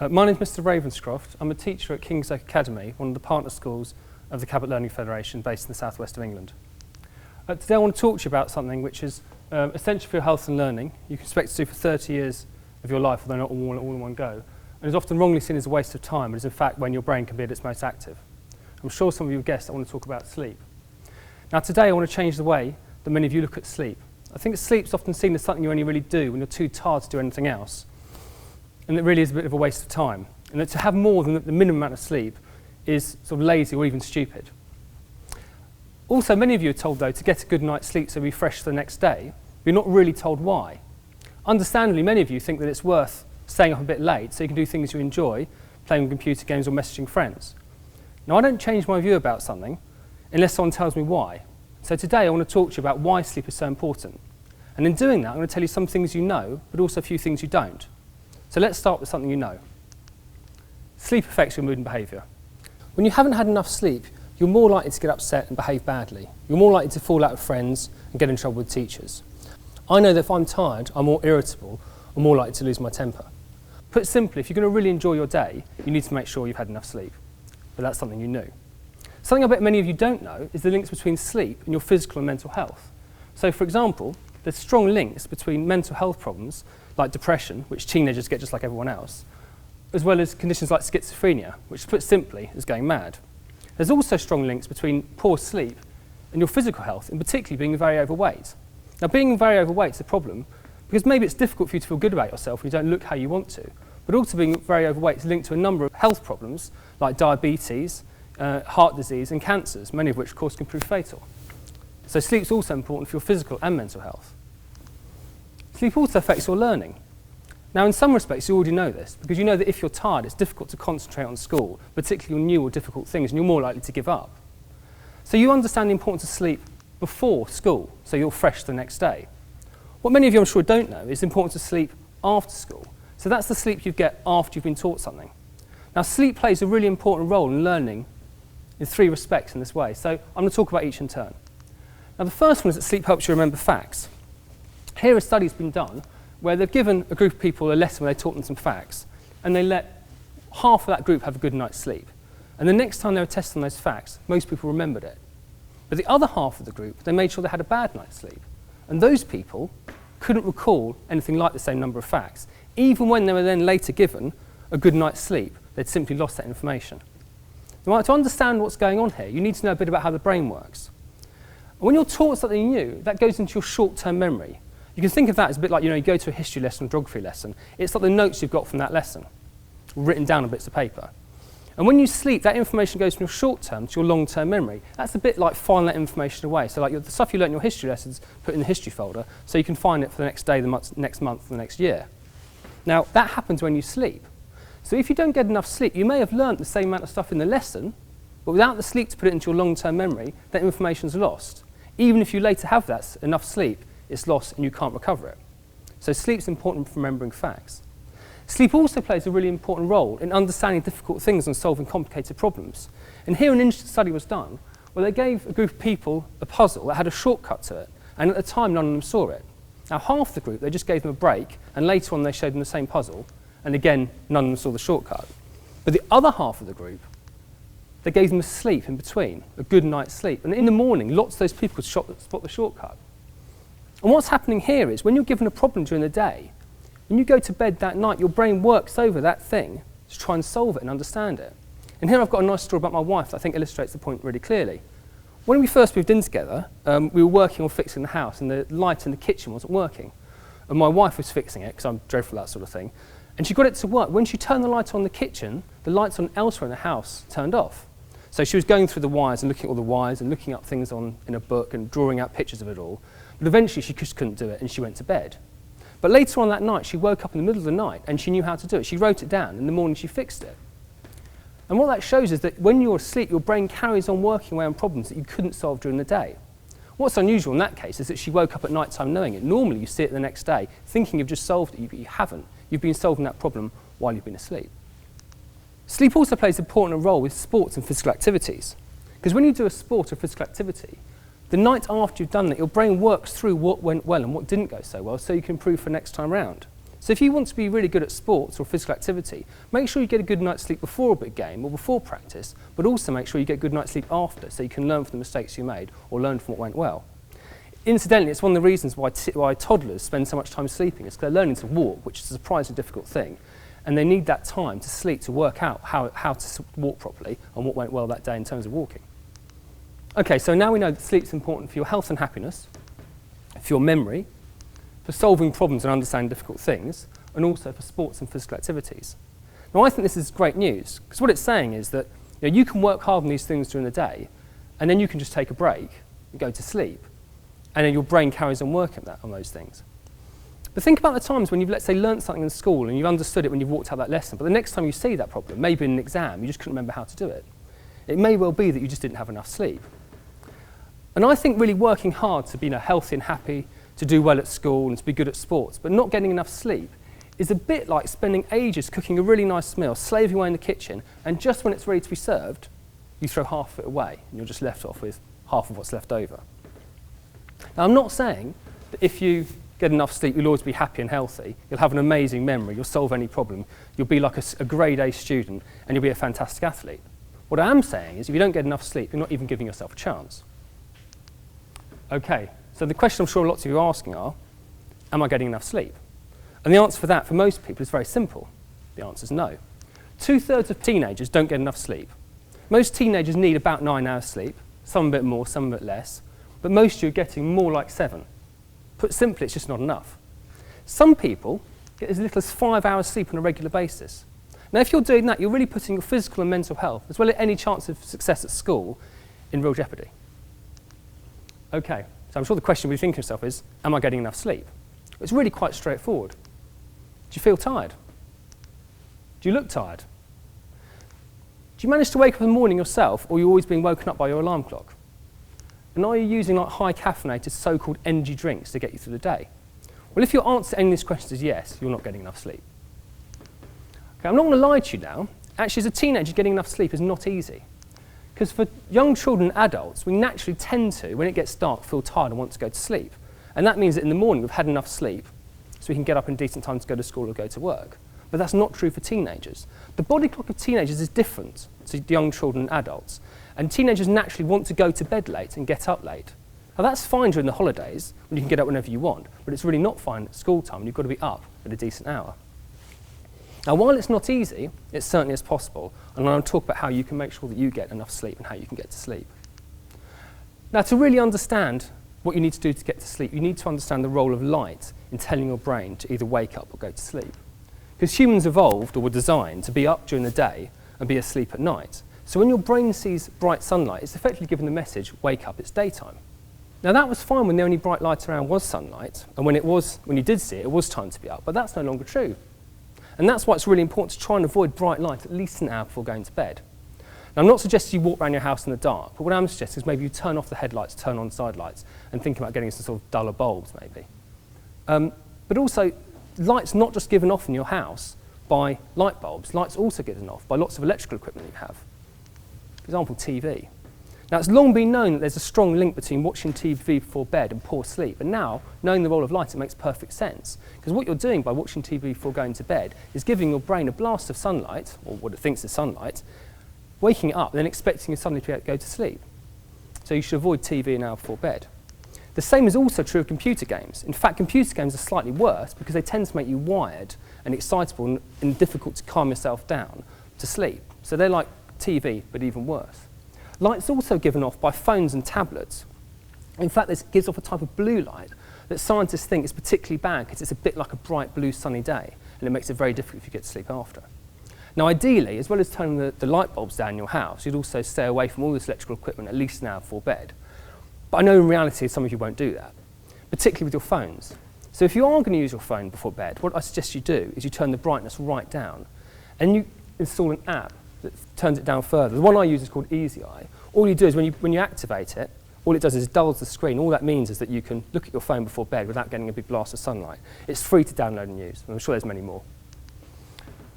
My name is Mr Ravenscroft. I'm a teacher at King's Oak Academy, one of the partner schools of the Cabot Learning Federation based in the southwest of England. Today I want to talk to you about something which is essential for your health and learning. You can expect to do for 30 years of your life, although not all in one go, and is often wrongly seen as a waste of time, but is in fact when your brain can be at its most active. I'm sure some of you have guessed I want to talk about sleep. Now today I want to change the way that many of you look at sleep. I think sleep's often seen as something you only really do when you're too tired to do anything else. And it really is a bit of a waste of time. And that to have more than the minimum amount of sleep is sort of lazy or even stupid. Also, many of you are told, though, to get a good night's sleep so you're fresh for the next day, but you're not really told why. Understandably, many of you think that it's worth staying up a bit late so you can do things you enjoy, playing computer games or messaging friends. Now, I don't change my view about something unless someone tells me why. So today I want to talk to you about why sleep is so important. And in doing that, I'm going to tell you some things you know, but also a few things you don't. So let's start with something you know. Sleep affects your mood and behaviour. When you haven't had enough sleep, you're more likely to get upset and behave badly. You're more likely to fall out with friends and get in trouble with teachers. I know that if I'm tired, I'm more irritable or more likely to lose my temper. Put simply, if you're going to really enjoy your day, you need to make sure you've had enough sleep. But that's something you knew. Something I bet many of you don't know is the links between sleep and your physical and mental health. So for example, there's strong links between mental health problems like depression, which teenagers get just like everyone else, as well as conditions like schizophrenia, which put simply is going mad. There's also strong links between poor sleep and your physical health, in particular being very overweight. Now being very overweight is a problem because maybe it's difficult for you to feel good about yourself when you don't look how you want to, but also being very overweight is linked to a number of health problems like diabetes, heart disease and cancers, many of which of course can prove fatal. So sleep's also important for your physical and mental health. Sleep also affects your learning. Now in some respects you already know this, because you know that if you're tired it's difficult to concentrate on school, particularly on new or difficult things, and you're more likely to give up. So you understand the importance of sleep before school, so you're fresh the next day. What many of you I'm sure don't know is the importance of sleep after school. So that's the sleep you get after you've been taught something. Now sleep plays a really important role in learning in three respects in this way, so I'm going to talk about each in turn. Now the first one is that sleep helps you remember facts. Here a study's been done where they've given a group of people a lesson where they taught them some facts, and they let half of that group have a good night's sleep. And the next time they were testing those facts, most people remembered it. But the other half of the group, they made sure they had a bad night's sleep. And those people couldn't recall anything like the same number of facts. Even when they were then later given a good night's sleep, they'd simply lost that information. Now, to understand what's going on here, you need to know a bit about how the brain works. And when you're taught something new, that goes into your short-term memory. You can think of that as a bit like, you go to a history lesson or geography lesson. It's like the notes you've got from that lesson, written down on bits of paper. And when you sleep, that information goes from your short-term to your long-term memory. That's a bit like filing that information away. So like the stuff you learnt in your history lessons, put in the history folder, so you can find it for the next day, next month, the next year. Now, that happens when you sleep. So if you don't get enough sleep, you may have learnt the same amount of stuff in the lesson, but without the sleep to put it into your long-term memory, that information's lost. Even if you later have that enough sleep, it's lost and you can't recover it. So sleep's important for remembering facts. Sleep also plays a really important role in understanding difficult things and solving complicated problems. And here an interesting study was done where they gave a group of people a puzzle that had a shortcut to it, and at the time none of them saw it. Now half the group, they just gave them a break, and later on they showed them the same puzzle, and again none of them saw the shortcut. But the other half of the group, they gave them a sleep in between, a good night's sleep, and in the morning lots of those people could spot the shortcut. And what's happening here is when you're given a problem during the day, when you go to bed that night, your brain works over that thing to try and solve it and understand it. And here I've got a nice story about my wife that I think illustrates the point really clearly. When we first moved in together, we were working on fixing the house and the light in the kitchen wasn't working. And my wife was fixing it, because I'm dreadful at that sort of thing. And she got it to work. When she turned the light on in the kitchen, the lights on elsewhere in the house turned off. So she was going through the wires and looking at all the wires and looking up things in a book and drawing out pictures of it all. But eventually she just couldn't do it and she went to bed. But later on that night, she woke up in the middle of the night and she knew how to do it. She wrote it down. In the morning, she fixed it. And what that shows is that when you're asleep, your brain carries on working away on problems that you couldn't solve during the day. What's unusual in that case is that she woke up at night time knowing it. Normally, you see it the next day, thinking you've just solved it, but you haven't. You've been solving that problem while you've been asleep. Sleep also plays an important role with sports and physical activities. Because when you do a sport or physical activity, the night after you've done that, your brain works through what went well and what didn't go so well, so you can improve for next time round. So if you want to be really good at sports or physical activity, make sure you get a good night's sleep before a big game or before practice, but also make sure you get a good night's sleep after so you can learn from the mistakes you made or learn from what went well. Incidentally, it's one of the reasons why toddlers spend so much time sleeping is because they're learning to walk, which is a surprisingly difficult thing, and they need that time to sleep to work out how to walk properly and what went well that day in terms of walking. Okay, so now we know that sleep's important for your health and happiness, for your memory, for solving problems and understanding difficult things, and also for sports and physical activities. Now, I think this is great news, because what it's saying is that you can work hard on these things during the day, and then you can just take a break and go to sleep, and then your brain carries on working on those things. But think about the times when you've, let's say, learnt something in school and you've understood it when you've walked out that lesson, but the next time you see that problem, maybe in an exam, you just couldn't remember how to do it. It may well be that you just didn't have enough sleep. And I think really working hard to be healthy and happy, to do well at school and to be good at sports, but not getting enough sleep is a bit like spending ages cooking a really nice meal, slaving away in the kitchen, and just when it's ready to be served, you throw half of it away and you're just left off with half of what's left over. Now, I'm not saying that if you get enough sleep, you'll always be happy and healthy, you'll have an amazing memory, you'll solve any problem, you'll be like a grade A student, and you'll be a fantastic athlete. What I am saying is if you don't get enough sleep, you're not even giving yourself a chance. Okay, so the question I'm sure lots of you are asking are, am I getting enough sleep? And the answer for that, for most people, is very simple. The answer is no. 2/3 of teenagers don't get enough sleep. Most teenagers need about 9 hours sleep, some a bit more, some a bit less, but most of you are getting more like 7. Put simply, it's just not enough. Some people get as little as 5 hours sleep on a regular basis. Now, if you're doing that, you're really putting your physical and mental health, as well as any chance of success at school, in real jeopardy. Okay, so I'm sure the question you'll be thinking to yourself is, am I getting enough sleep? It's really quite straightforward. Do you feel tired? Do you look tired? Do you manage to wake up in the morning yourself, or are you always being woken up by your alarm clock? And are you using high caffeinated so-called energy drinks to get you through the day? Well, if your answer to any of these questions is yes, you're not getting enough sleep. Okay, I'm not going to lie to you now. Actually, as a teenager, getting enough sleep is not easy. Because for young children and adults, we naturally tend to, when it gets dark, feel tired and want to go to sleep. And that means that in the morning we've had enough sleep so we can get up in decent time to go to school or go to work. But that's not true for teenagers. The body clock of teenagers is different to young children and adults. And teenagers naturally want to go to bed late and get up late. Now, that's fine during the holidays when you can get up whenever you want, but it's really not fine at school time when you've got to be up at a decent hour. Now, while it's not easy, it certainly is possible, and I'm going to talk about how you can make sure that you get enough sleep and how you can get to sleep. Now, to really understand what you need to do to get to sleep, you need to understand the role of light in telling your brain to either wake up or go to sleep. Because humans evolved or were designed to be up during the day and be asleep at night. So when your brain sees bright sunlight, it's effectively given the message, wake up, it's daytime. Now, that was fine when the only bright light around was sunlight, and when you did see it, it was time to be up, but that's no longer true. And that's why it's really important to try and avoid bright light at least an hour before going to bed. Now, I'm not suggesting you walk around your house in the dark, but what I'm suggesting is maybe you turn off the headlights, turn on side lights, and think about getting some sort of duller bulbs, maybe. But also, light's not just given off in your house by light bulbs. Light's also given off by lots of electrical equipment you have. For example, TV. Now, it's long been known that there's a strong link between watching TV before bed and poor sleep. And now, knowing the role of light, it makes perfect sense. Because what you're doing by watching TV before going to bed is giving your brain a blast of sunlight, or what it thinks is sunlight, waking it up, and then expecting you suddenly to go to sleep. So you should avoid TV an hour before bed. The same is also true of computer games. In fact, computer games are slightly worse because they tend to make you wired and excitable and difficult to calm yourself down to sleep. So they're like TV, but even worse. Light's also given off by phones and tablets. In fact, this gives off a type of blue light that scientists think is particularly bad because it's a bit like a bright blue sunny day, and it makes it very difficult if you get to sleep after. Now, ideally, as well as turning the light bulbs down in your house, you'd also stay away from all this electrical equipment at least an hour before bed. But I know in reality some of you won't do that, particularly with your phones. So if you are going to use your phone before bed, what I suggest you do is you turn the brightness right down, and you install an app that turns it down further. The one I use is called Easy Eye. All you do is when you activate it, all it does is dulls the screen. All that means is that you can look at your phone before bed without getting a big blast of sunlight. It's free to download and use, and I'm sure there's many more.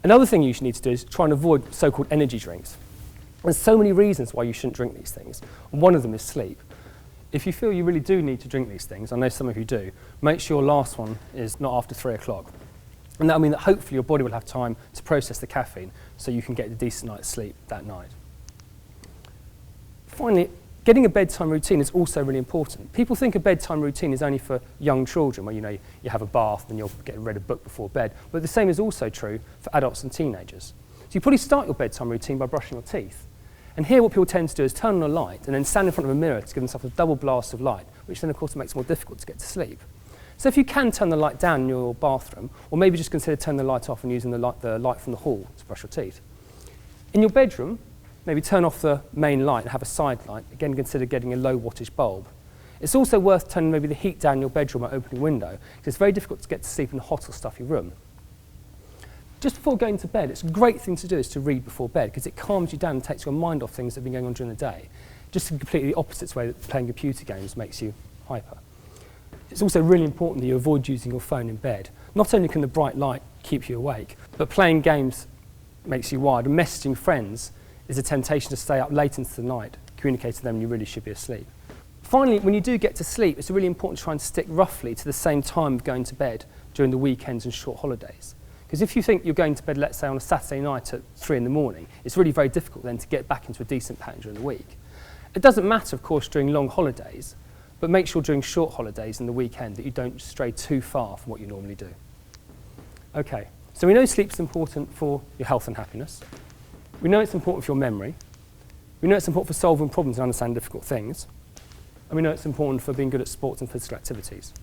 Another thing you should need to do is try and avoid so-called energy drinks. There's so many reasons why you shouldn't drink these things, and one of them is sleep. If you feel you really do need to drink these things, I know some of you do, make sure your last one is not after 3 o'clock. And that'll mean that hopefully your body will have time to process the caffeine so you can get a decent night's sleep that night. Finally, getting a bedtime routine is also really important. People think a bedtime routine is only for young children, where you have a bath and you'll get read a book before bed, but the same is also true for adults and teenagers. So you probably start your bedtime routine by brushing your teeth. And here what people tend to do is turn on a light and then stand in front of a mirror to give themselves a double blast of light, which then of course makes it more difficult to get to sleep. So if you can turn the light down in your bathroom, or maybe just consider turning the light off and using the light from the hall to brush your teeth. In your bedroom, maybe turn off the main light and have a side light. Again, consider getting a low wattage bulb. It's also worth turning maybe the heat down in your bedroom or opening a window, because it's very difficult to get to sleep in a hot or stuffy room. Just before going to bed, it's a great thing to do is to read before bed, because it calms you down and takes your mind off things that have been going on during the day. Just in completely the opposite way that playing computer games makes you hyper. It's also really important that you avoid using your phone in bed. Not only can the bright light keep you awake, but playing games makes you wired, and messaging friends is a temptation to stay up late into the night, communicate to them when you really should be asleep. Finally, when you do get to sleep, it's really important to try and stick roughly to the same time of going to bed during the weekends and short holidays. Because if you think you're going to bed, let's say, on a Saturday night at 3 in the morning, it's really very difficult then to get back into a decent pattern during the week. It doesn't matter, of course, during long holidays, but make sure during short holidays and the weekend that you don't stray too far from what you normally do. Okay, so we know sleep's important for your health and happiness. We know it's important for your memory. We know it's important for solving problems and understanding difficult things. And we know it's important for being good at sports and physical activities.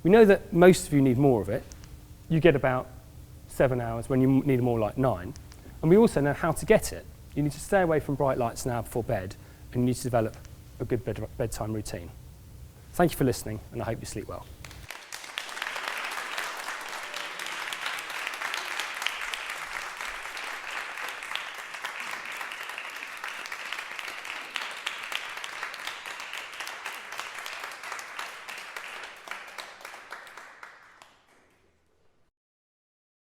We know that most of you need more of it. You get about 7 hours when you need more like 9. And we also know how to get it. You need to stay away from bright lights now before bed, and you need to develop a good bedtime routine. Thank you for listening, and I hope you sleep well.